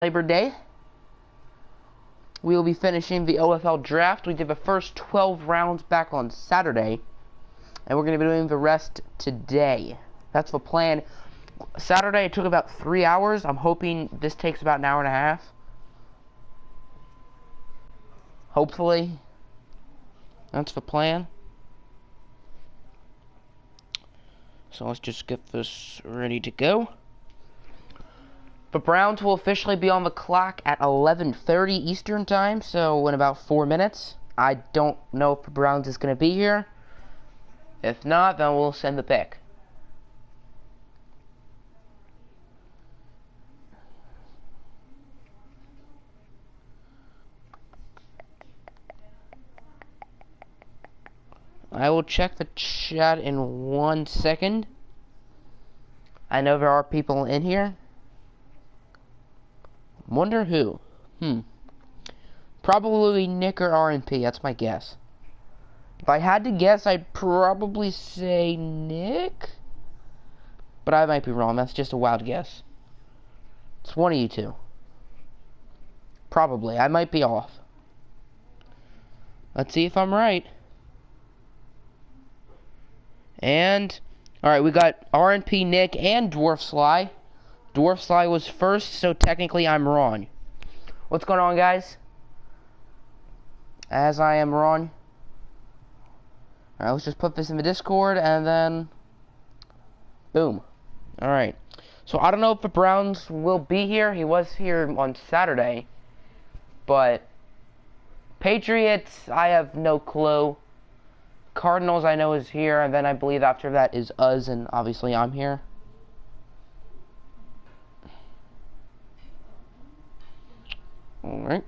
Labor Day. We will be finishing the OFL draft. We did the first 12 rounds back on Saturday, and we're going to be doing the rest today. That's the plan. Saturday it took about 3 hours. I'm hoping this takes about an hour and a half. Hopefully. That's the plan. So let's just get this ready to go. The Browns will officially be on the clock at 11:30 Eastern Time, so in about 4 minutes. I don't know if the Browns is going to be here. If not, then we'll send the pick. I will check the chat in 1 second. I know there are people in here. Wonder who? Probably Nick or RNP, that's my guess. If I had to guess, I'd probably say Nick. But I might be wrong, that's just a wild guess. It's one of you two. Probably, I might be off. Let's see if I'm right. And, alright, we got RNP, Nick, and Dwarf Sly. Dwarf Sly was first, so technically I'm wrong. What's going on, guys? As I am wrong. Alright, let's just put this in the Discord, and then... boom. Alright. So, I don't know if the Browns will be here. He was here on Saturday. But... Patriots, I have no clue. Cardinals, I know, is here, and then I believe after that is us, and obviously I'm here. Alright.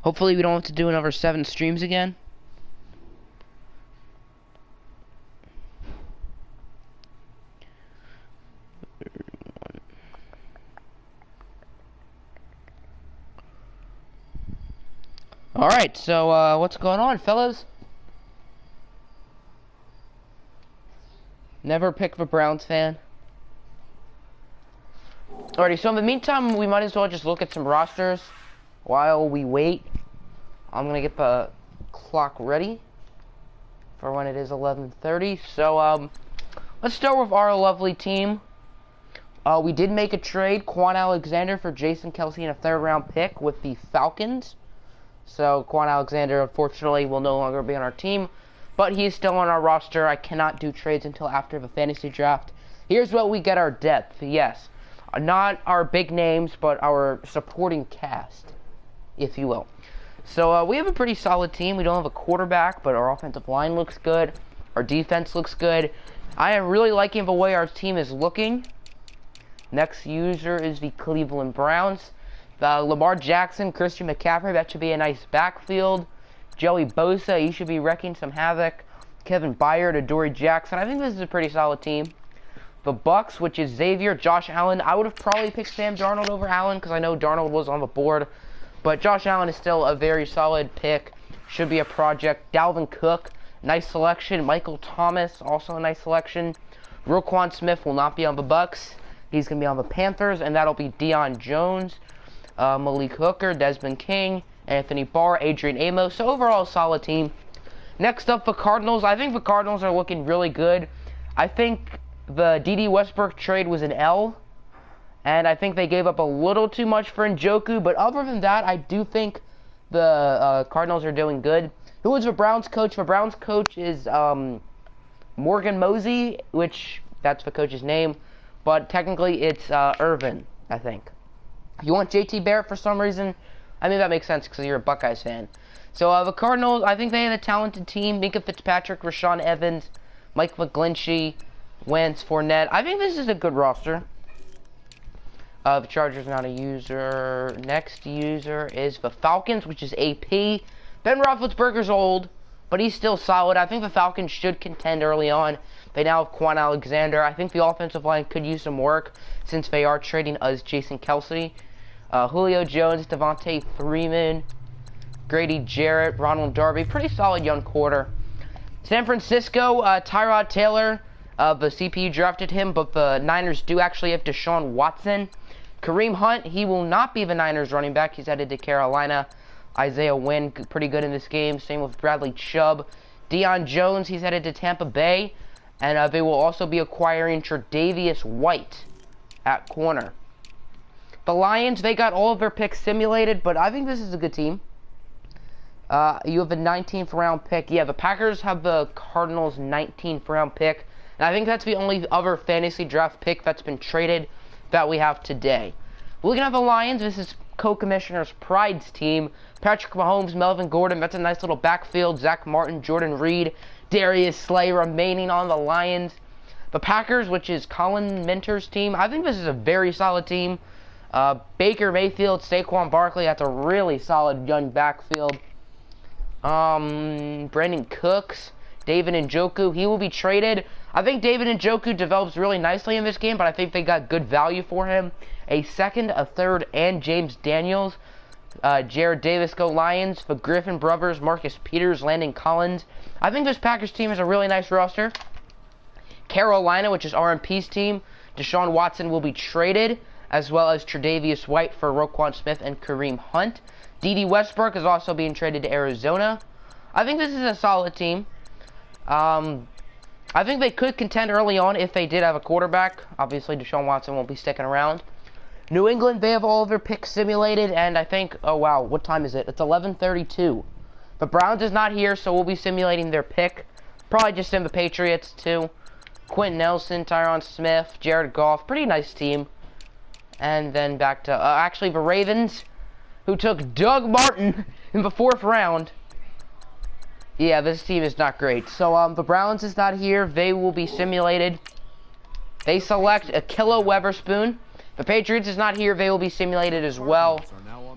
Hopefully we don't have to do another 7 streams again. Alright, so what's going on, fellas? Never pick the Browns fan. Alrighty, so in the meantime, we might as well just look at some rosters while we wait. I'm gonna get the clock ready for when it is 11:30. So, let's start with our lovely team. We did make a trade, Quan Alexander for Jason Kelce and a 3rd round pick with the Falcons. So, Quan Alexander, unfortunately, will no longer be on our team, but he is still on our roster. I cannot do trades until after the fantasy draft. Here's what we get our depth, yes. Not our big names, but our supporting cast, if you will. So, we have a pretty solid team. We don't have a quarterback, but our offensive line looks good. Our defense looks good. I am really liking the way our team is looking. Next user is the Cleveland Browns. Lamar Jackson, Christian McCaffrey, that should be a nice backfield. Joey Bosa, he should be wrecking some havoc. Kevin Byard, Adoree Jackson. I think this is a pretty solid team. The Bucks, which is Xavier, Josh Allen. I would have probably picked Sam Darnold over Allen because I know Darnold was on the board. But Josh Allen is still a very solid pick. Should be a project. Dalvin Cook, nice selection. Michael Thomas, also a nice selection. Roquan Smith will not be on the Bucks. He's going to be on the Panthers, and that'll be Deion Jones, Malik Hooker, Desmond King, Anthony Barr, Adrian Amos. So overall, a solid team. Next up, the Cardinals. I think the Cardinals are looking really good. I think the D.D. Westbrook trade was an L, and I think they gave up a little too much for Njoku, but other than that, I do think the Cardinals are doing good. Who is the Browns coach? The Browns coach is Morgan Mosey, which, that's the coach's name, but technically it's Irvin, I think. If you want JT Barrett for some reason, I mean, that makes sense because you're a Buckeyes fan. So, the Cardinals, I think they have a talented team. Minka Fitzpatrick, Rashawn Evans, Mike McGlinchey, Wentz, Fournette. I think this is a good roster. The Chargers not a user. Next user is the Falcons, which is AP. Ben Roethlisberger's old, but he's still solid. I think the Falcons should contend early on. They now have Quan Alexander. I think the offensive line could use some work since they are trading us Jason Kelce. Julio Jones, Devontae Freeman, Grady Jarrett, Ronald Darby. Pretty solid young quarter. San Francisco, Tyrod Taylor. The CPU drafted him, but the Niners do actually have Deshaun Watson. Kareem Hunt, he will not be the Niners running back. He's headed to Carolina. Isaiah Wynn, pretty good in this game. Same with Bradley Chubb. Deion Jones, he's headed to Tampa Bay. And they will also be acquiring Tre'Davious White at corner. The Lions, they got all of their picks simulated, but I think this is a good team. You have a 19th round pick. Yeah, the Packers have the Cardinals' 19th round pick. And I think that's the only other fantasy draft pick that's been traded that we have today. Looking at the Lions, this is co-commissioner's Pride's team. Patrick Mahomes, Melvin Gordon, that's a nice little backfield. Zach Martin, Jordan Reed, Darius Slay remaining on the Lions. The Packers, which is Colin Minter's team, I think this is a very solid team. Baker Mayfield, Saquon Barkley, that's a really solid young backfield. Brandon Cooks, David Njoku, he will be traded. I think David Njoku develops really nicely in this game, but I think they got good value for him. A second, a third, and James Daniels. Jared Davis go Lions. The Griffin brothers, Marcus Peters, Landon Collins. I think this Packers team is a really nice roster. Carolina, which is RMP's team, Deshaun Watson will be traded, as well as Tre'Davious White for Roquan Smith and Kareem Hunt. D.D. Westbrook is also being traded to Arizona. I think this is a solid team. I think they could contend early on if they did have a quarterback. Obviously, Deshaun Watson won't be sticking around. New England, they have all of their picks simulated, and I think, oh wow, what time is it? It's 11:32. The Browns is not here, so we'll be simulating their pick. Probably just in the Patriots, too. Quentin Nelson, Tyron Smith, Jared Goff, pretty nice team. And then back to, actually, the Ravens, who took Doug Martin in the 4th round. Yeah, this team is not great. So, the Browns is not here. They will be simulated. They select Akilla Weatherspoon. The Patriots is not here. They will be simulated as well.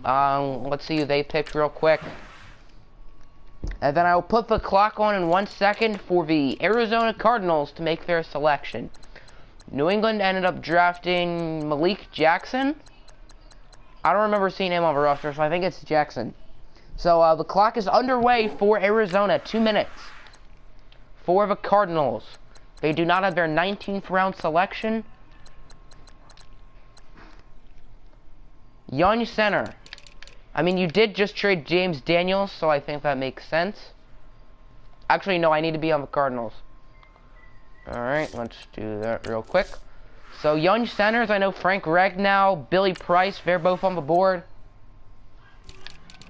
Let's see who they picked real quick. And then I will put the clock on in 1 second for the Arizona Cardinals to make their selection. New England ended up drafting Malik Jackson. I don't remember seeing him on the roster, so I think it's Jackson. So, the clock is underway for Arizona. 2 minutes. For the Cardinals. They do not have their 19th round selection. Young center. I mean, you did just trade James Daniels, so I think that makes sense. Actually, no, I need to be on the Cardinals. Alright, let's do that real quick. So, young centers, I know Frank Ragnow, Billy Price, they're both on the board.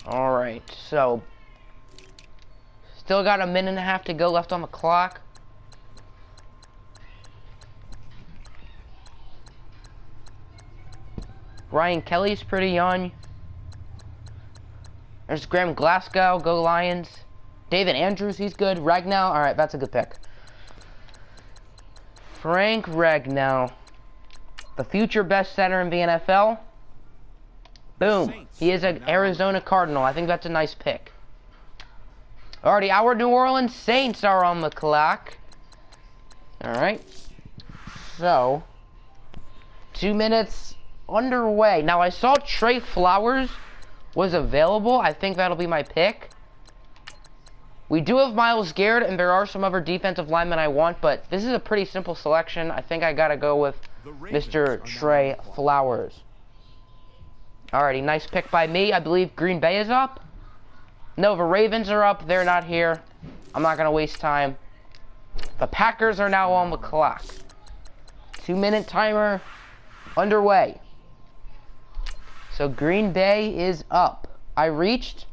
Alright, so still got a minute and a half to go left on the clock. Ryan Kelly's pretty young. There's Graham Glasgow, go Lions. David Andrews, he's good. Ragnow, alright, that's a good pick. Frank Ragnow, the future best center in the NFL. Boom. He is an Arizona Cardinal. I think that's a nice pick. Alrighty, our New Orleans Saints are on the clock. Alright. So, 2 minutes underway. Now, I saw Trey Flowers was available. I think that'll be my pick. We do have Myles Garrett, and there are some other defensive linemen I want, but this is a pretty simple selection. I think I gotta go with Mr. Trey Flowers. Alrighty, nice pick by me. I believe Green Bay is up. No, the Ravens are up. They're not here. I'm not going to waste time. The Packers are now on the clock. 2 minute timer underway. So Green Bay is up. I reached.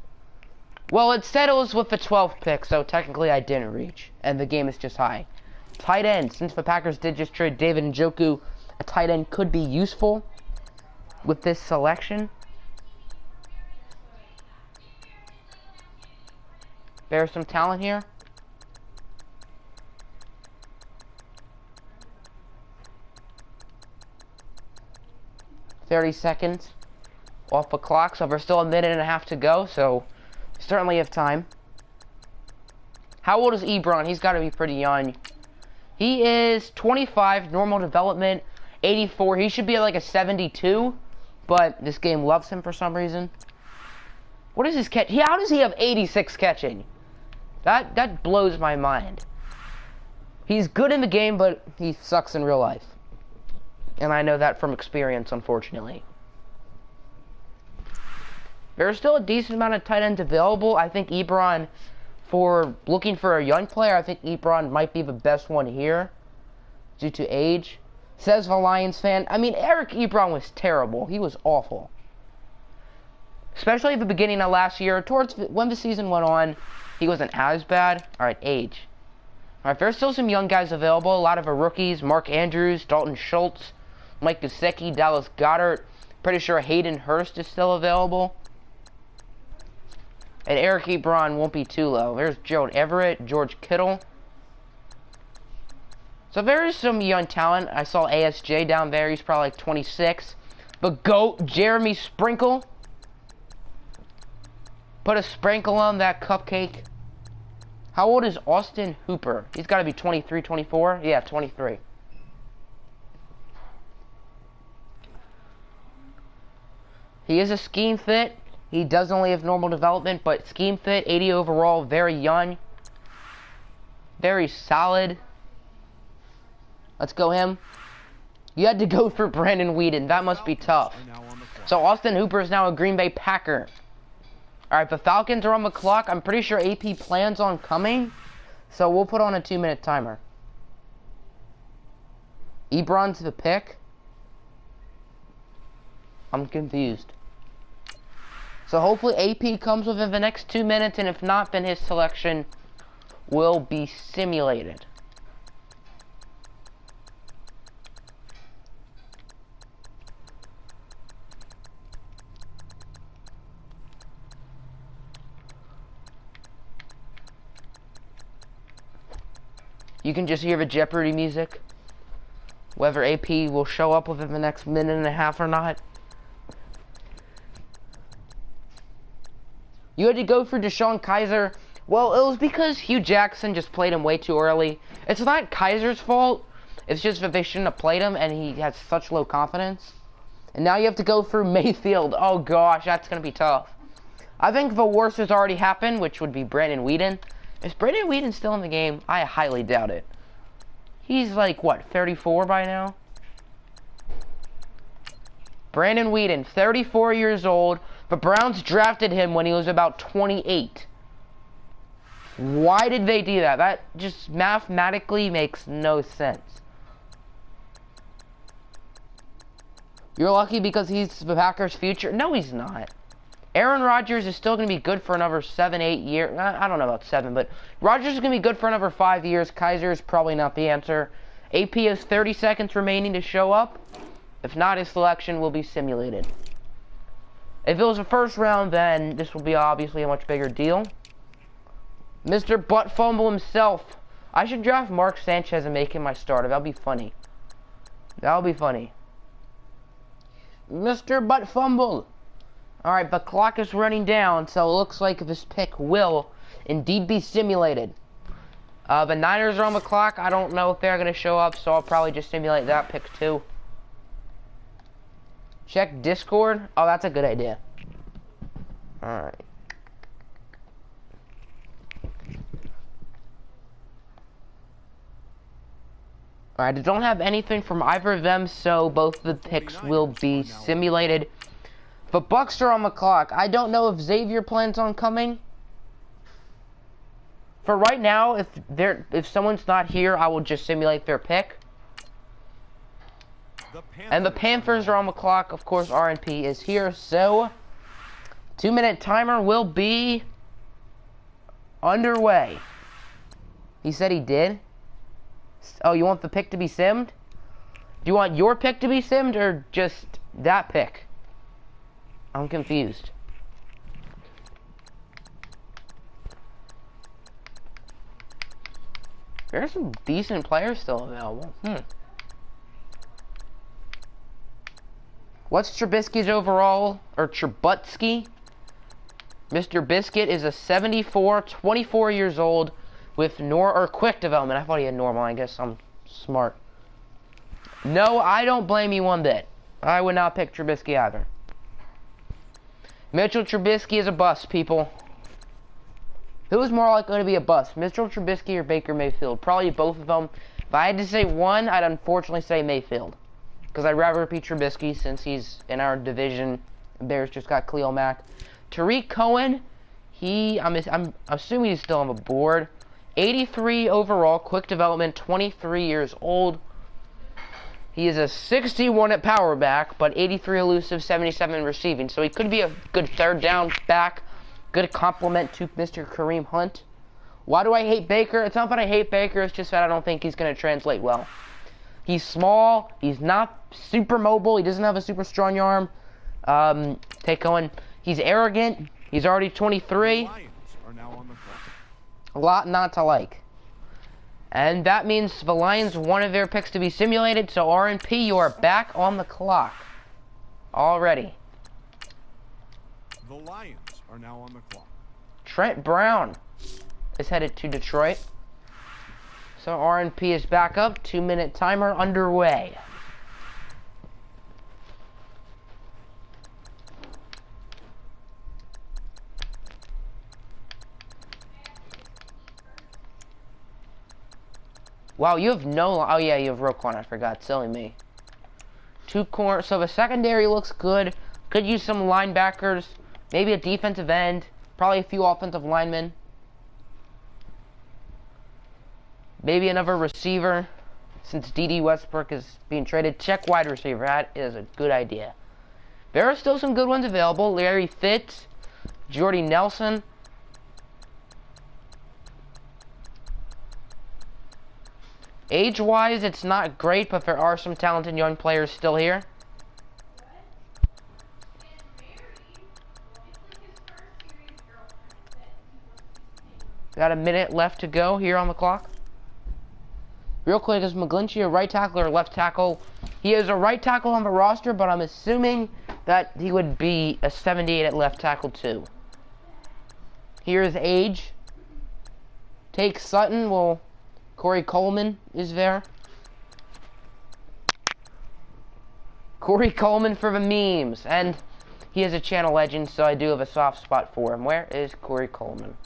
Well, it said it was with the 12th pick, so technically I didn't reach. And the game is just high. Tight end. Since the Packers did just trade David Njoku, a tight end could be useful with this selection. There's some talent here. $30 seconds off the clock, so there's still a minute and a half to go, so certainly have time. How old is Ebron? He's got to be pretty young. He is 25, normal development, 84. He should be like a 72, but this game loves him for some reason. What is his catch? How does he have 86 catching? That blows my mind. He's good in the game, but he sucks in real life. And I know that from experience, unfortunately. There's still a decent amount of tight ends available. I think Ebron, for looking for a young player, I think Ebron might be the best one here due to age. Says the Lions fan. I mean, Eric Ebron was terrible. He was awful. Especially at the beginning of last year. Towards when the season went on, he wasn't as bad. Alright, age. Alright, there's still some young guys available. A lot of our rookies. Mark Andrews, Dalton Schultz, Mike Gesicki, Dallas Goedert. Pretty sure Hayden Hurst is still available. And Eric Ebron won't be too low. There's Gerald Everett, George Kittle. So there is some young talent. I saw ASJ down there. He's probably like 26. But GOAT, Jeremy Sprinkle. Put a sprinkle on that cupcake. How old is Austin Hooper? He's got to be 23, 24. Yeah, 23. He is a scheme fit. He does only have normal development, but scheme fit, 80 overall, very young. Very solid. Let's go him. You had to go for Brandon Weeden. That must be tough. So Austin Hooper is now a Green Bay Packer. Alright, the Falcons are on the clock. I'm pretty sure AP plans on coming. So we'll put on a 2-minute timer. Ebron's the pick. I'm confused. So hopefully AP comes within the next 2 minutes, and if not, then his selection will be simulated. You can just hear the Jeopardy music. Whether AP will show up within the next minute and a half or not. You had to go for Deshaun Kaiser. Well, it was because Hugh Jackson just played him way too early. It's not Kaiser's fault. It's just that they shouldn't have played him, and he has such low confidence. And now you have to go through Mayfield. Oh gosh, that's going to be tough. I think the worst has already happened, which would be Brandon Weeden. Is Brandon Weeden still in the game? I highly doubt it. He's like, what, 34 by now? Brandon Weeden, 34 years old. The Browns drafted him when he was about 28. Why did they do that? That just mathematically makes no sense. You're lucky because he's the Packers' future? No, he's not. Aaron Rodgers is still going to be good for another 7, 8 years. I don't know about 7, but Rodgers is going to be good for another 5 years. Kaiser is probably not the answer. AP has 30 seconds remaining to show up. If not, his selection will be simulated. If it was a first round, then this will be obviously a much bigger deal. Mr. Butt Fumble himself. I should draft Mark Sanchez and make him my starter. That'll be funny. That'll be funny. Mr. Butt Fumble. Alright, the clock is running down, so it looks like this pick will indeed be simulated. The Niners are on the clock. I don't know if they're going to show up, so I'll probably just simulate that pick too. Check Discord. Oh, that's a good idea. Alright. Alright, I don't have anything from either of them, so both the picks will be simulated. The Bucks are on the clock. I don't know if Xavier plans on coming. For right now, if someone's not here, I will just simulate their pick. And the Panthers are on the clock. Of course, RNP is here. So, 2-minute timer will be underway. He said he did. Oh, you want the pick to be simmed? Do you want your pick to be simmed or just that pick? I'm confused. There's some decent players still available. What's Trubisky's overall, or Trubutsky? Mr. Biscuit is a 74, 24 years old with quick development. I thought he had normal. I guess I'm smart. No, I don't blame you one bit. I would not pick Trubisky either. Mitchell Trubisky is a bust, people. Who is more likely to be a bust, Mitchell Trubisky or Baker Mayfield? Probably both of them. If I had to say one, I'd unfortunately say Mayfield. Because I'd rather be Trubisky since he's in our division. Bears just got Khalil Mack. Tariq Cohen, I'm assuming he's still on the board. 83 overall, quick development, 23 years old. He is a 61 at power back, but 83 elusive, 77 receiving. So he could be a good third down back, good complement to Mr. Kareem Hunt. Why do I hate Baker? It's not that I hate Baker, it's just that I don't think he's going to translate well. He's small, he's not super mobile, he doesn't have a super strong arm. Take Cohen, he's arrogant, he's already 23. Lions are now on the clock. A lot not to like. And that means the Lions wanted their picks to be simulated, so RNP, you are back on the clock. Already. The Lions are now on the clock. Trent Brown is headed to Detroit. So RNP is back up. 2-minute timer underway. Wow, you have no... Oh, yeah, you have Roquan. I forgot. Silly me. 2 corners. So the secondary looks good. Could use some linebackers. Maybe a defensive end. Probably a few offensive linemen. Maybe another receiver. Since D.D. Westbrook is being traded. Check wide receiver. That is a good idea. There are still some good ones available. Larry Fitz. Jordy Nelson. Age-wise, it's not great, but there are some talented young players still here. Got a minute left to go here on the clock. Real quick, is McGlinchey a right tackle or left tackle? He is a right tackle on the roster, but I'm assuming that he would be a 78 at left tackle too. Here's age. Take Sutton. Well, Corey Coleman is there. Corey Coleman for the memes. And he is a channel legend, so I do have a soft spot for him. Where is Corey Coleman?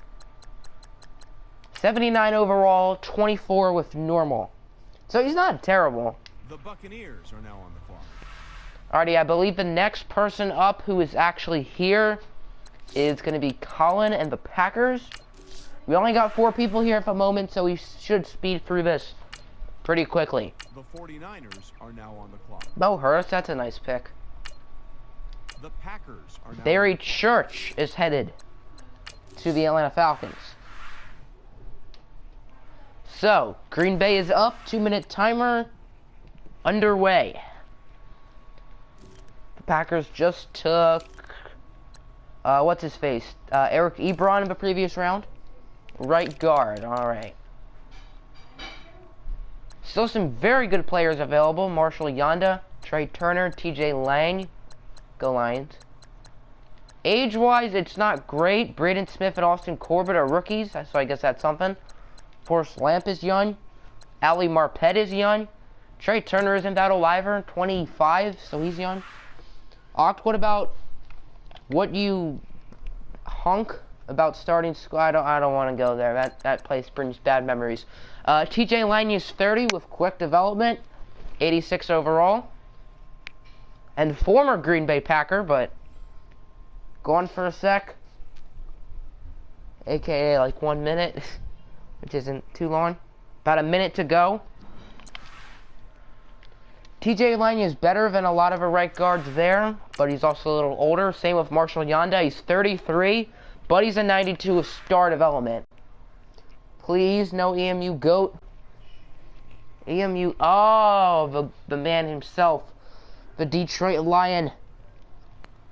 79 overall, 24 with normal. So he's not terrible. The Buccaneers are now on the clock. Alrighty, I believe the next person up who is actually here is going to be Colin and the Packers. We only got 4 people here at the moment, so we should speed through this pretty quickly. The 49ers are now on the clock. Bo Hurst, that's a nice pick. The Packers are now Barry Church is headed to the Atlanta Falcons. So, Green Bay is up. 2-minute timer underway. The Packers just took, what's his face? Eric Ebron in the previous round. Right guard, alright. Still some very good players available. Marshall Yanda, Trey Turner, TJ Lang. Go Lions. Age-wise, it's not great. Braden Smith and Austin Corbett are rookies, so I guess that's something. Forrest Lamp is young. Ali Marpet is young. Trey Turner isn't that old either, 25, so he's young. Oct, what you hunk about starting school? I don't want to go there. That place brings bad memories. TJ Lang is 30 with quick development, 86 overall. And former Green Bay Packer, but gone for a sec. AKA like 1 minute. Which isn't too long. About a minute to go. TJ Lang is better than a lot of the right guards there, but he's also a little older. Same with Marshall Yanda. He's 33, but he's a 92 with star development. Please, no EMU GOAT. EMU, oh, the man himself. The Detroit Lion.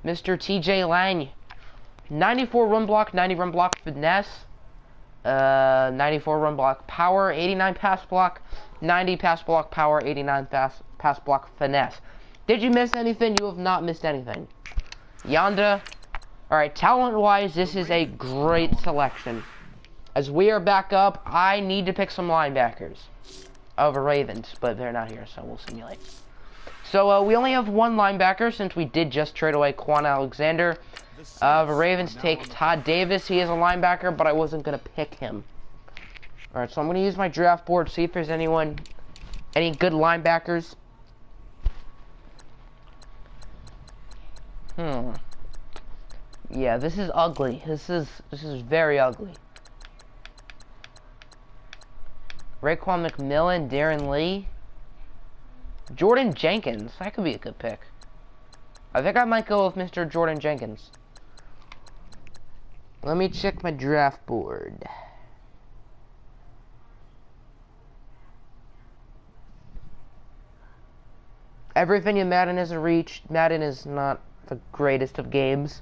Mr. TJ Lang. 94 run block, 90 run block finesse. 94 run block power, 89 pass block, 90 pass block power, 89 pass block finesse. Did you miss anything? You have not missed anything. Yanda. Alright, talent-wise, this is a great selection. As we are back up, I need to pick some linebackers of the Ravens, but they're not here, so we'll simulate. So, we only have 1 linebacker since we did just trade away Quan Alexander. The Ravens take Todd Davis. He is a linebacker, but I wasn't going to pick him. Alright, so I'm going to use my draft board, see if there's any good linebackers. Yeah, this is ugly. This is very ugly. Raekwon McMillan, Darren Lee, Jordan Jenkins. That could be a good pick. I think I might go with Mr. Jordan Jenkins. Let me check my draft board. Everything in Madden is a reach. Madden is not the greatest of games.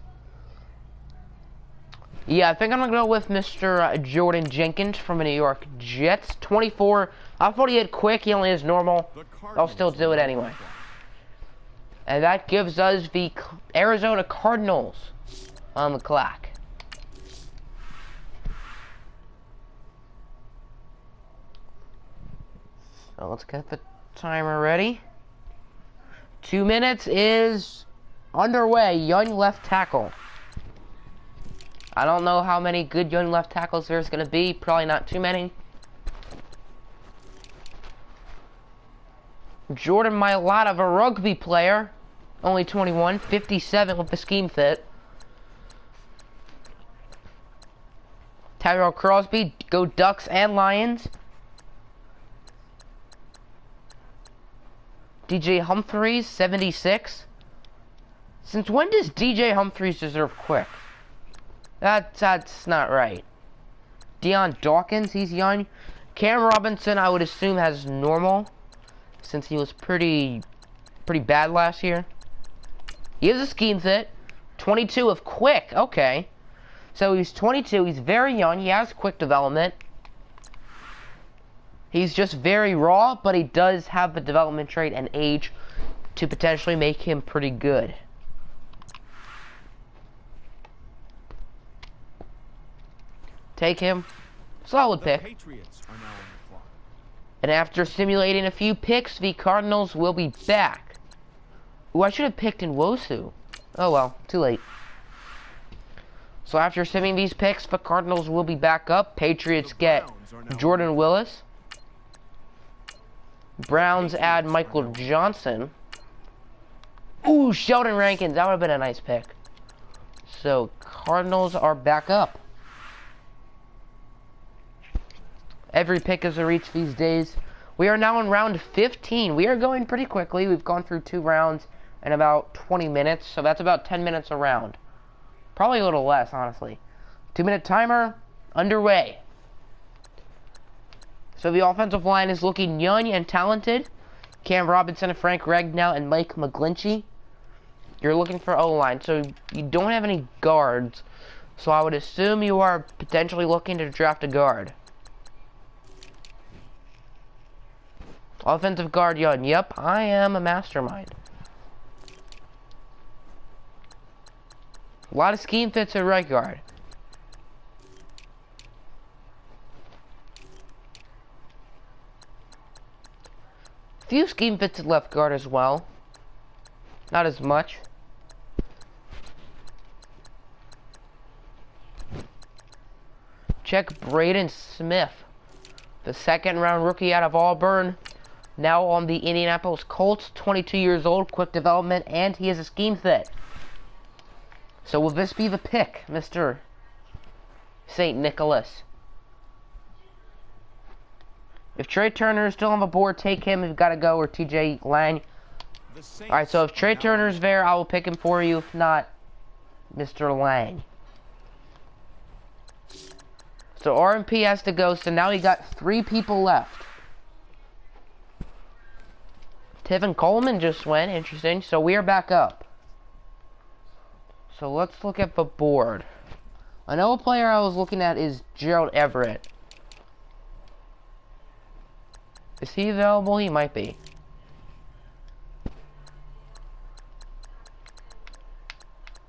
Yeah, I think I'm gonna go with Mr. Jordan Jenkins from the New York Jets. 24. I thought he had quick. He only has normal. I'll still do it anyway. And that gives us the Arizona Cardinals on the clock. So let's get the timer ready. 2 minutes is underway. Young left tackle. I don't know how many good young left tackles there's going to be. Probably not too many. Jordan Mailata, a rugby player. Only 21. 57 with the scheme fit. Tyrell Crosby. Go Ducks and Lions. DJ Humphries, 76. Since when does DJ Humphries deserve quick? That's not right. Deion Dawkins, he's young. Cam Robinson, I would assume, has normal, since he was pretty bad last year. He has a scheme fit. 22 of quick, okay. So he's 22, he's very young, he has quick development. He's just very raw, but he does have the development trait and age to potentially make him pretty good. Take him. Solid pick. Patriots are now on the clock. And after simulating a few picks, the Cardinals will be back. Ooh, I should have picked in Wosu. Oh well, too late. So after simming these picks, the Cardinals will be back up. Patriots get Jordan Willis. Browns add Michael Johnson. Ooh, Sheldon Rankins. That would have been a nice pick. So, Cardinals are back up. Every pick is a reach these days. We are now in round 15. We are going pretty quickly. We've gone through 2 rounds in about 20 minutes. So, that's about 10 minutes a round. Probably a little less, honestly. 2-minute timer underway. So the offensive line is looking young and talented. Cam Robinson, Frank Ragnow, and Mike McGlinchey. You're looking for O-line, so you don't have any guards. So I would assume you are potentially looking to draft a guard. Offensive guard young. Yep, I am a mastermind. A lot of scheme fits at right guard. Few scheme fits at left guard as well. Not as much. Check Braden Smith, the 2nd-round rookie out of Auburn. Now on the Indianapolis Colts, 22 years old, quick development, and he is a scheme fit. So will this be the pick, Mr. St. Nicholas? If Trey Turner is still on the board, take him. You've got to go, or TJ Lang. Alright, so if Trey Turner's there, I will pick him for you. If not, Mr. Lang. So RMP has to go, so now we got 3 people left. Tevin Coleman just went, interesting. So we are back up. So let's look at the board. I know a player I was looking at is Gerald Everett. Is he available? He might be.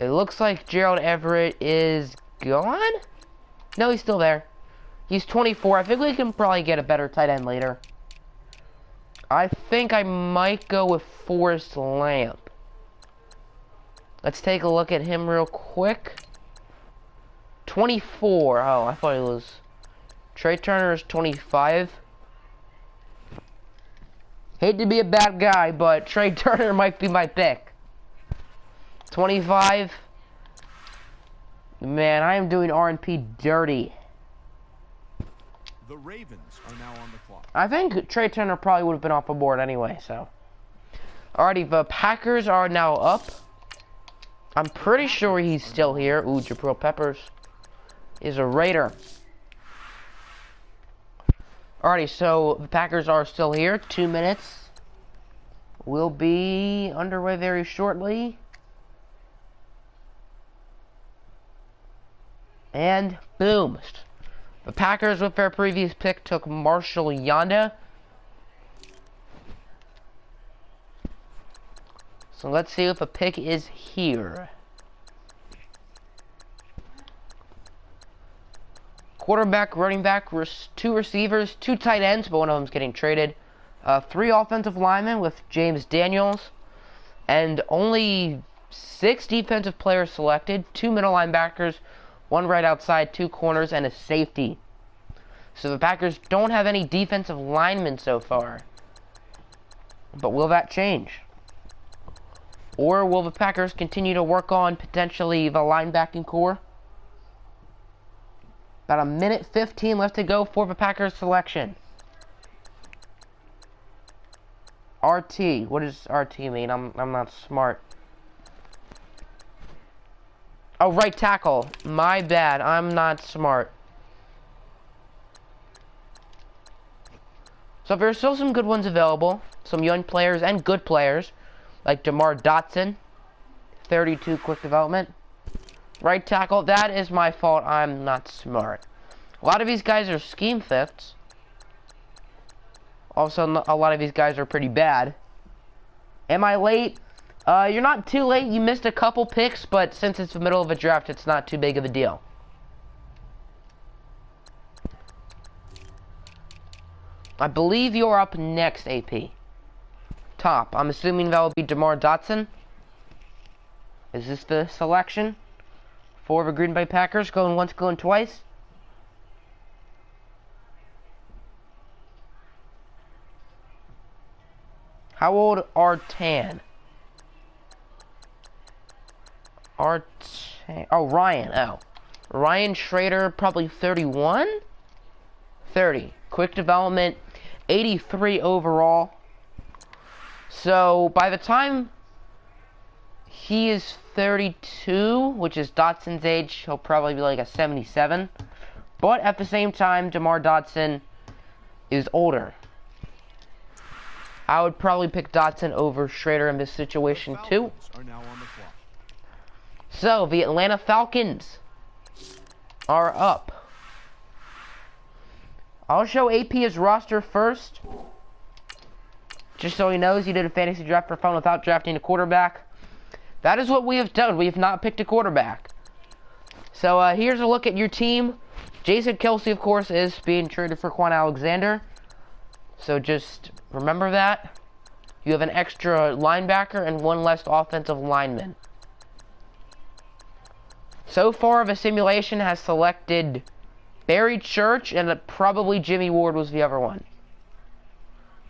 It looks like Gerald Everett is gone? No, he's still there. He's 24. I think we can probably get a better tight end later. I think I might go with Forrest Lamp. Let's take a look at him real quick. 24. Oh, I thought he was... Trey Turner is 25. Hate to be a bad guy, but Trey Turner might be my pick. 25. Man, I am doing RNP dirty. The Ravens are now on the clock. I think Trey Turner probably would have been off the board anyway, so. Alrighty, the Packers are now up. I'm pretty sure he's still here. Ooh, Jabril Peppers is a Raider. Alrighty, so the Packers are still here. 2 minutes. Will be underway very shortly. And boom. The Packers, with their previous pick, took Marshall Yanda. So let's see if a pick is here. Quarterback, running back, 2 receivers, 2 tight ends, but one of them's getting traded. 3 offensive linemen with James Daniels. And only 6 defensive players selected. 2 middle linebackers, 1 right outside, 2 corners, and a safety. So the Packers don't have any defensive linemen so far. But will that change? Or will the Packers continue to work on potentially the linebacking core? About 1:15 left to go for the Packers selection. RT. What does RT mean? I'm not smart. Oh, right tackle. My bad. I'm not smart. So there's still some good ones available. Some young players and good players. Like DeMar Dotson. 32 quick development. Right tackle. That is my fault. I'm not smart. A lot of these guys are scheme fits. Also, a lot of these guys are pretty bad. Am I late? You're not too late. You missed a couple picks, but since it's the middle of a draft, it's not too big of a deal. I believe you're up next, AP. Top. I'm assuming that will be DeMar Dotson. Is this the selection for the Green Bay Packers? Going once, going twice. How old are Tan? Oh, Ryan. Oh. Ryan Schrader, probably 31? 30. Quick development, 83 overall. So, by the time he is 32, which is Dotson's age, he'll probably be like a 77. But at the same time, DeMar Dotson is older. I would probably pick Dotson over Schrader in this situation too. So, the Atlanta Falcons are up. I'll show AP his roster first. Just so he knows, he did a fantasy draft for fun without drafting a quarterback. That is what we have done. We have not picked a quarterback. So, here's a look at your team. Jason Kelsey, of course, is being traded for Quan Alexander. So, just remember that. You have an extra linebacker and 1 less offensive lineman. So far, the simulation has selected Barry Church, and probably Jimmy Ward was the other one.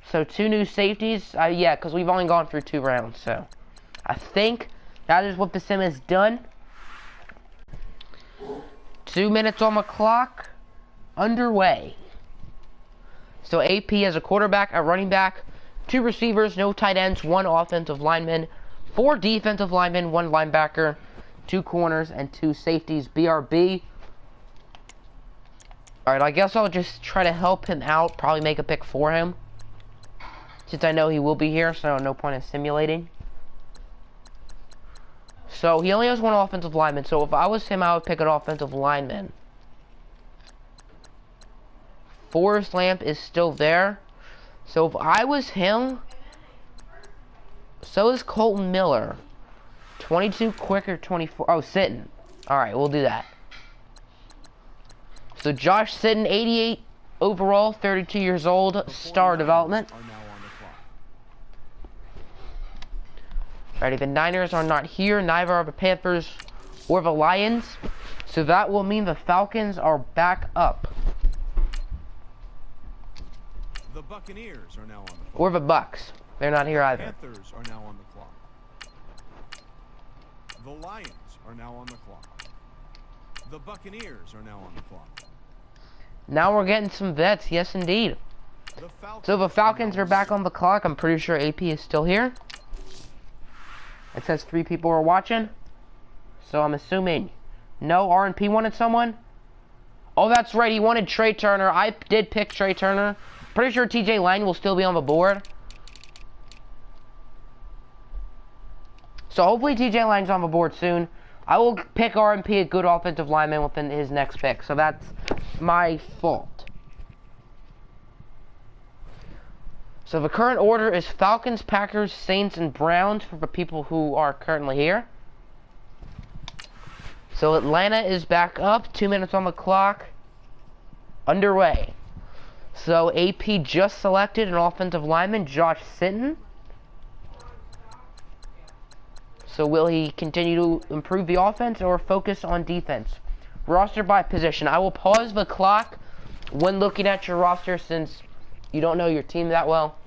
So 2 new safeties. Yeah, because we've only gone through 2 rounds. So I think that is what the sim has done. 2 minutes on the clock. Underway. So AP as a quarterback, a running back, 2 receivers, no tight ends, 1 offensive lineman, 4 defensive linemen, 1 linebacker, 2 corners, and 2 safeties. BRB. Alright, I guess I'll just try to help him out. Probably make a pick for him. Since I know he will be here, so no point in simulating. So, he only has 1 offensive lineman. So, if I was him, I would pick an offensive lineman. Forrest Lamp is still there. So, if I was him, so is Colton Miller. 22 quicker, 24. Oh, Sitton. Alright, we'll do that. So Josh Sitton, 88 overall, 32 years old, star development. Alrighty, the Niners are not here. Neither are the Panthers or the Lions. So that will mean the Falcons are back up. The Buccaneers are now on the clock. Or the Bucks. They're not here either. Panthers are now on the clock. The Lions are now on the clock. The Buccaneers are now on the clock. Now we're getting some vets, yes indeed. So the Falcons are back on the clock. I'm pretty sure AP is still here. It says 3 people are watching. So I'm assuming no. R&P wanted someone. Oh, that's right. He wanted Trey Turner. I did pick Trey Turner. Pretty sure TJ Lang will still be on the board. So hopefully TJ Lang's on the board soon. I will pick R&P a good offensive lineman within his next pick. So that's my fault. So the current order is Falcons, Packers, Saints, and Browns for the people who are currently here. So Atlanta is back up. 2 minutes on the clock. Underway. So AP just selected an offensive lineman, Josh Sinton. So will he continue to improve the offense or focus on defense? Roster by position. I will pause the clock when looking at your roster since you don't know your team that well.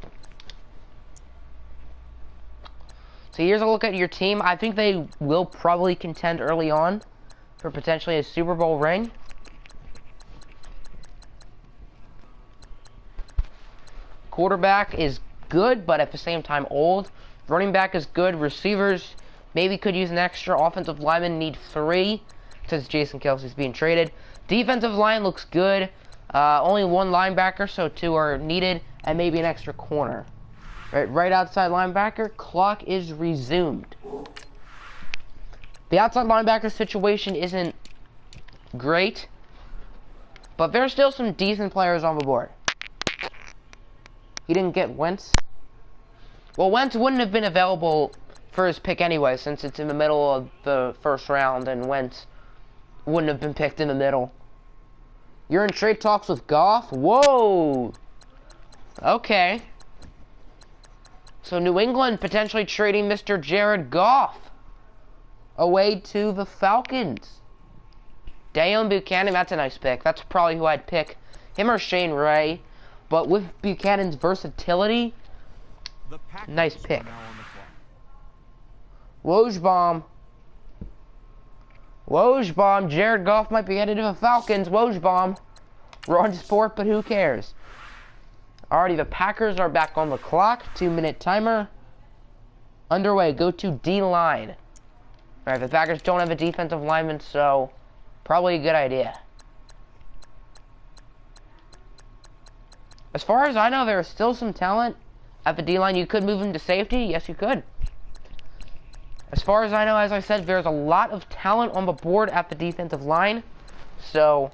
So here's a look at your team. I think they will probably contend early on for potentially a Super Bowl ring. Quarterback is good, but at the same time old. Running back is good. Receivers maybe could use an extra. Offensive lineman need 3 since Jason Kelsey's being traded. Defensive line looks good. Only 1 linebacker, so 2 are needed, and maybe an extra corner. Right outside linebacker, clock is resumed. The outside linebacker situation isn't great, but there's still some decent players on the board. He didn't get Wentz. Well, Wentz wouldn't have been available for his pick anyway, since it's in the middle of the first round, and Wentz wouldn't have been picked in the middle. You're in trade talks with Goff? Whoa! Okay. So New England potentially trading Mr. Jared Goff away to the Falcons. Deion Buchanan, that's a nice pick. That's probably who I'd pick. Him or Shane Ray. But with Buchanan's versatility, nice pick. Wojbomb. Wojbomb. Jared Goff might be headed to the Falcons. Wojbomb. Wrong sport, but who cares? Alrighty, the Packers are back on the clock. 2-minute timer. Underway. Go to D-line. Alright, the Packers don't have a defensive lineman, so probably a good idea. As far as I know, there is still some talent at the D-line. You could move him to safety. Yes, you could. As far as I know, as I said, there's a lot of talent on the board at the defensive line. So,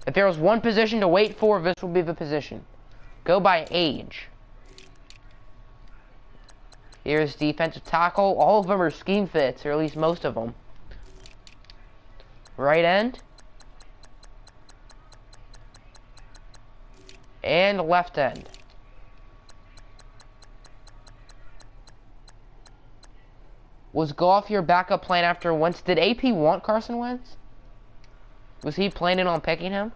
if there was one position to wait for, this will be the position. Go by age. Here's defensive tackle. All of them are scheme fits, or at least most of them. Right end. And left end. Was Goff your backup plan after Wentz? Did AP want Carson Wentz? Was he planning on picking him?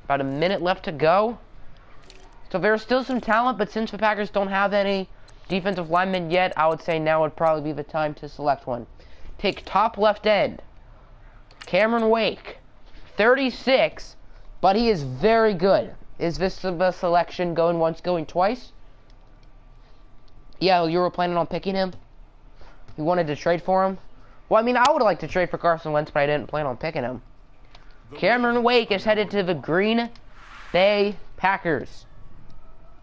About a minute left to go. So there's still some talent, but since the Packers don't have any defensive linemen yet, I would say now would probably be the time to select one. Take top left end. Cameron Wake. 36, but he is very good. Is this the selection going once, going twice? Yeah, you were planning on picking him? You wanted to trade for him? Well, I mean, I would like to trade for Carson Wentz, but I didn't plan on picking him. Cameron Wake is headed to the Green Bay Packers.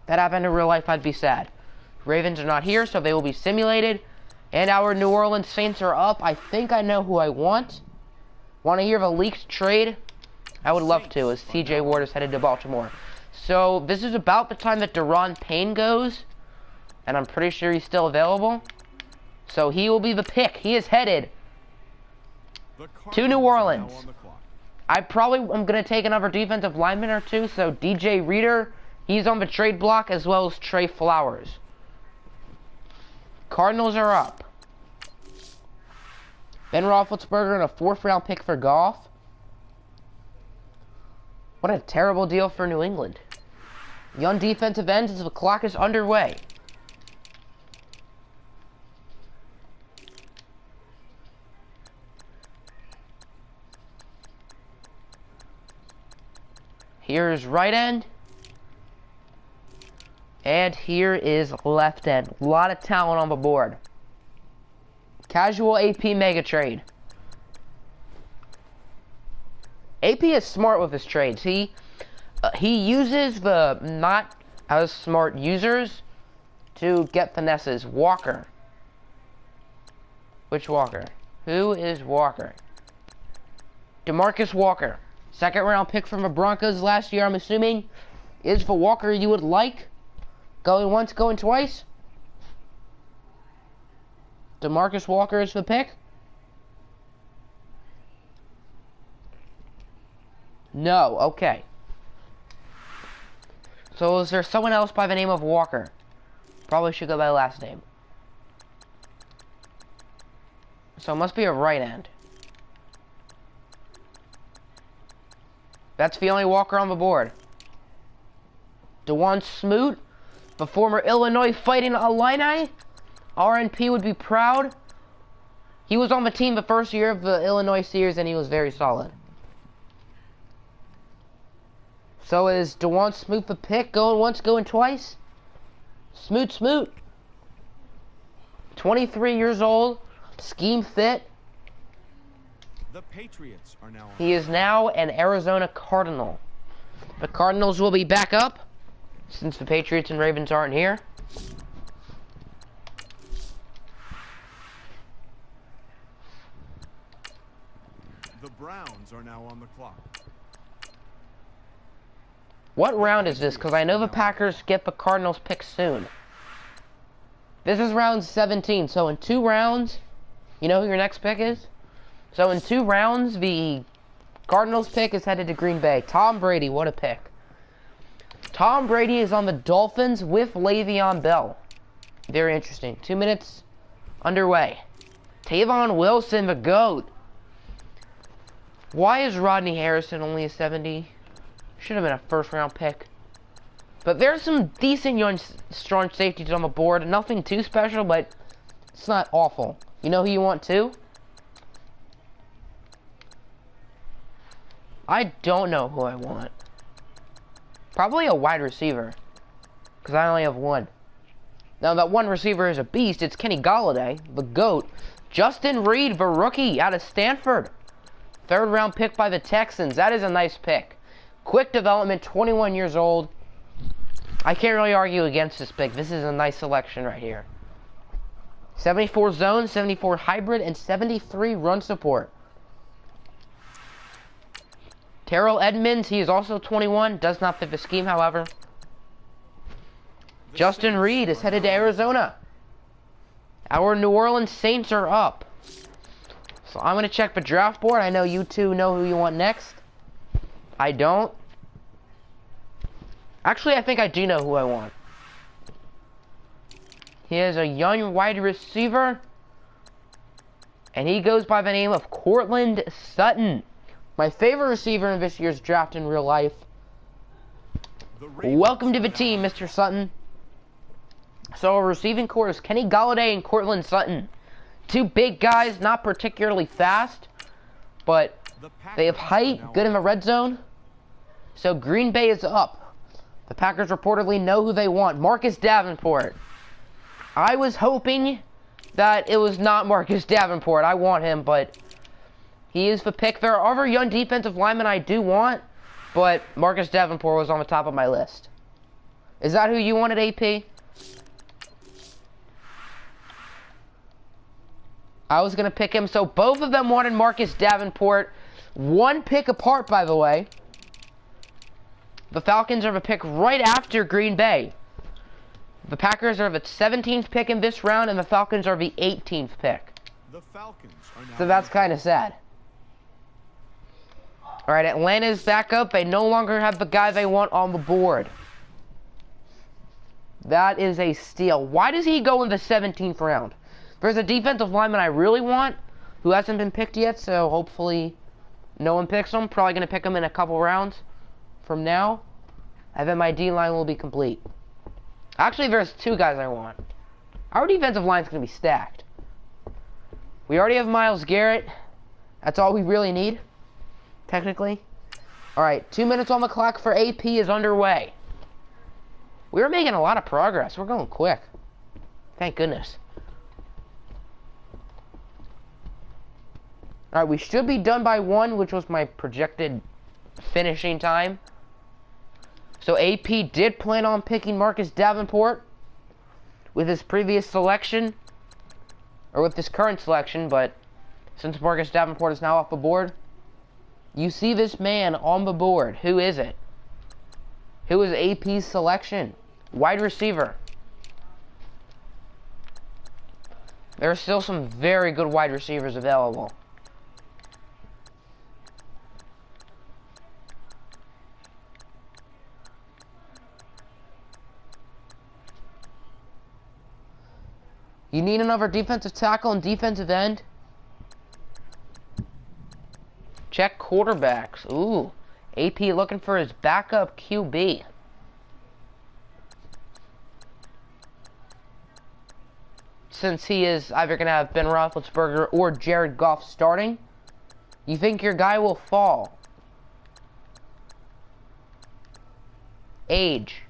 That happened in real life, I'd be sad. Ravens are not here, so they will be simulated. And our New Orleans Saints are up. I think I know who I want. Want to hear of a leaked trade? I would love to, as TJ Ward is headed to Baltimore. So, this is about the time that Daron Payne goes. And I'm pretty sure he's still available. So, he will be the pick. He is headed to New Orleans. I probably am going to take another defensive lineman or two. So, DJ Reader, he's on the trade block, as well as Trey Flowers. Cardinals are up. Ben Roethlisberger and a 4th round pick for Goff. What a terrible deal for New England. Young defensive ends as the clock is underway. Here's right end. And here is left end. A lot of talent on the board. Casual AP mega trade. AP is smart with his trades. He uses the not as smart users to get finesses. Walker. Which Walker? Who is Walker? DeMarcus Walker. Second round pick from the Broncos last year, I'm assuming. Is the Walker you would like? Going once, going twice? DeMarcus Walker is the pick? No, okay. So is there someone else by the name of Walker? Probably should go by last name. So it must be a right end. That's the only Walker on the board. DeJuan Smoot, the former Illinois Fighting Illini. RNP would be proud. He was on the team the first year of the Illinois series and he was very solid. So is DeJuan Smoot the pick? Going once, going twice? Smoot. 23 years old. Scheme fit. The Patriots are now on. He is now an Arizona Cardinal. The Cardinals will be back up since the Patriots and Ravens aren't here. The Browns are now on the clock. What round is this? Because I know the Packers get the Cardinals pick soon. This is round 17, so in 2 rounds, you know who your next pick is? So in 2 rounds, the Cardinals pick is headed to Green Bay. Tom Brady, what a pick. Tom Brady is on the Dolphins with Le'Veon Bell. Very interesting. 2 minutes underway. Tavon Wilson, the GOAT. Why is Rodney Harrison only a 70? Should have been a first-round pick. But there's some decent young, strong safeties on the board. Nothing too special, but it's not awful. You know who you want too? I don't know who I want. Probably a wide receiver. Because I only have one. Now, that one receiver is a beast. It's Kenny Golladay, the GOAT. Justin Reed, the rookie out of Stanford. 3rd-round pick by the Texans. That is a nice pick. Quick development, 21 years old. I can't really argue against this pick. This is a nice selection right here. 74 zone, 74 hybrid, and 73 run support. Terrell Edmonds, he is also 21. Does not fit the scheme, however. Justin Reed is headed to Arizona. Our New Orleans Saints are up. So I'm going to check the draft board. I know you two know who you want next. I don't. Actually, I think I do know who I want. He is a young wide receiver. And he goes by the name of Courtland Sutton. My favorite receiver in this year's draft in real life. Welcome to the team, Mr. Sutton. So a receiving core is Kenny Golladay and Courtland Sutton. 2 big guys, not particularly fast. But they have height, good in the red zone. So Green Bay is up. The Packers reportedly know who they want. Marcus Davenport. I was hoping that it was not Marcus Davenport. I want him, but he is the pick. There are other young defensive linemen I do want, but Marcus Davenport was on the top of my list. Is that who you wanted, AP? I was going to pick him, so both of them wanted Marcus Davenport. 1 pick apart, by the way. The Falcons are the pick right after Green Bay. The Packers are the 17th pick in this round, and the Falcons are the 18th pick. The Falcons are now. So that's kind of sad. Alright, Atlanta's back up. They no longer have the guy they want on the board. That is a steal. Why does he go in the 17th round? There's a defensive lineman I really want who hasn't been picked yet, so hopefully no one picks him. Probably going to pick him in a couple rounds from now. And then my D-line will be complete. Actually, there's 2 guys I want. Our defensive line's going to be stacked. We already have Myles Garrett. That's all we really need, technically. Alright, 2 minutes on the clock for AP is underway. We're making a lot of progress. We're going quick. Thank goodness. Alright, we should be done by 1, which was my projected finishing time. So AP did plan on picking Marcus Davenport with his previous selection, or with this current selection, but since Marcus Davenport is now off the board, you see this man on the board. Who is it? Who is AP's selection? Wide receiver. There are still some very good wide receivers available. You need another defensive tackle and defensive end? Check quarterbacks. Ooh. AP looking for his backup QB. Since he is either going to have Ben Roethlisberger or Jared Goff starting, you think your guy will fall. Age.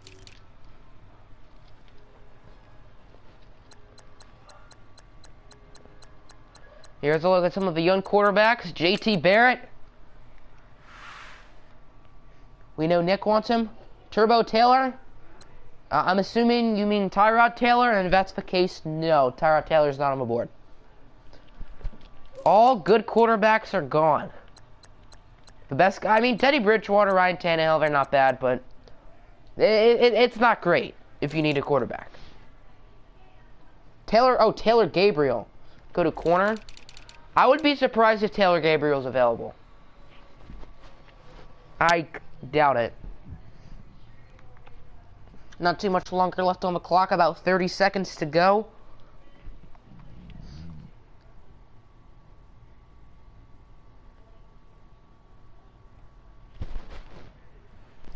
Here's a look at some of the young quarterbacks. JT Barrett. We know Nick wants him. Turbo Taylor. I'm assuming you mean Tyrod Taylor, and if that's the case, no, Tyrod Taylor's not on the board. All good quarterbacks are gone. The best guy, I mean, Teddy Bridgewater, Ryan Tannehill, they're not bad, but it's not great if you need a quarterback. Taylor Gabriel. Go to corner. I would be surprised if Taylor Gabriel's available. I doubt it. Not too much longer left on the clock, about 30 seconds to go.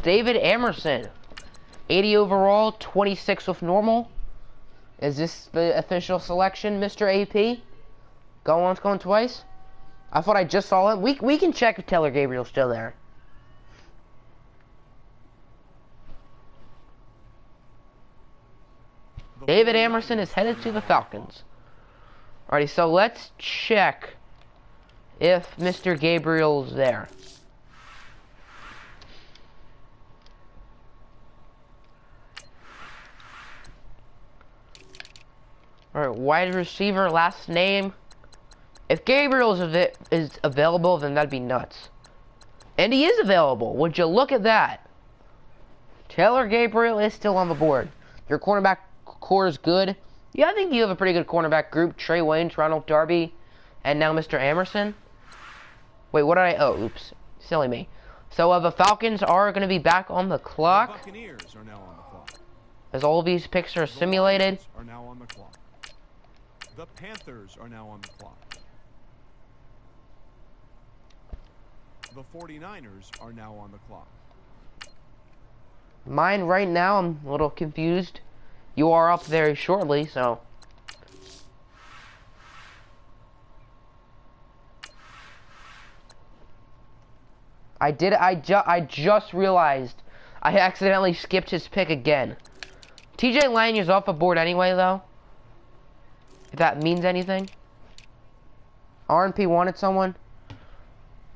David Emerson, 80 overall, 26 with normal. Is this the official selection, Mr. AP? Going once, going twice? I thought I just saw it. We can check if Taylor Gabriel's still there. David Emerson is headed to the Falcons. Alrighty, so let's check if Mr. Gabriel's there. Alright, wide receiver, last name. If Gabriel is available, then that'd be nuts. And he is available. Would you look at that? Taylor Gabriel is still on the board. Your cornerback core is good. Yeah, I think you have a pretty good cornerback group. Trey Waynes, Ronald Darby, and now Mr. Emerson. Wait, what did I... Oh, oops. Silly me. So the Falcons are going to be back on the clock. The Buccaneers are now on the clock. As all of these picks are simulated. The Lions are now on the clock. The Panthers are now on the clock. The 49ers are now on the clock. Mine right now, I'm a little confused. You are up very shortly, so... I just realized I accidentally skipped his pick again. TJ Lang is off the board anyway, though. If that means anything. RNP wanted someone.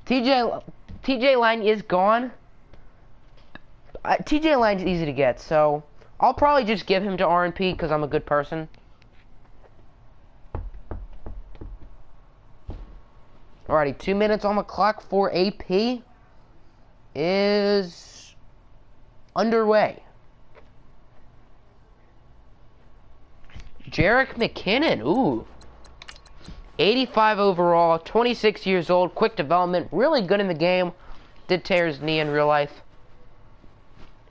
TJ Lang is gone. TJ Lang's easy to get, so I'll probably just give him to RNP because I'm a good person. Alrighty, 2 minutes on the clock for AP is underway. Jerick McKinnon, ooh. 85 overall, 26 years old, quick development, really good in the game. Did tear his knee in real life.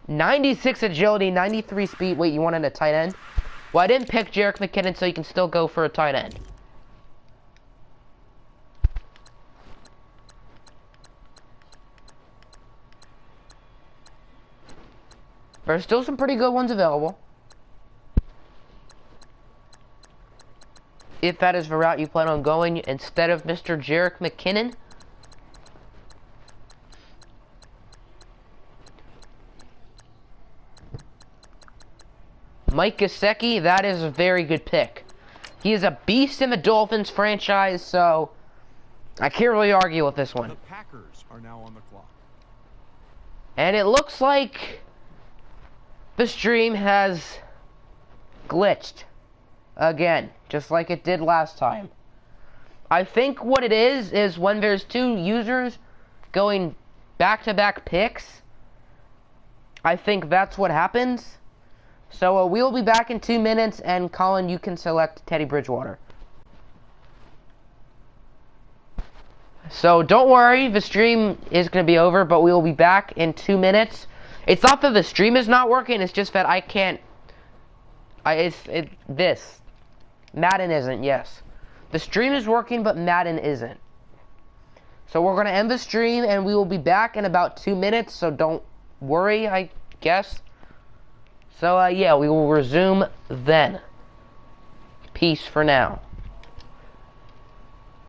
96 agility, 93 speed. Wait, you wanted a tight end? Well, I didn't pick Jerick McKinnon, so you can still go for a tight end. There's still some pretty good ones available. If that is the route you plan on going instead of Mr. Jerick McKinnon. Mike Gesicki, that is a very good pick. He is a beast in the Dolphins franchise, so I can't really argue with this one. The Packers are now on the clock. And it looks like the stream has glitched again, just like it did last time. I think what it is when there's two users going back-to-back picks, I think that's what happens. So we'll be back in 2 minutes, and Colin, you can select Teddy Bridgewater. So don't worry, the stream is going to be over, but we will be back in 2 minutes. It's not that the stream is not working, it's just that I can't... This. Madden isn't, yes. The stream is working, but Madden isn't. So we're going to end the stream, and we will be back in about 2 minutes, so don't worry, I guess. So, yeah, we will resume then. Peace for now.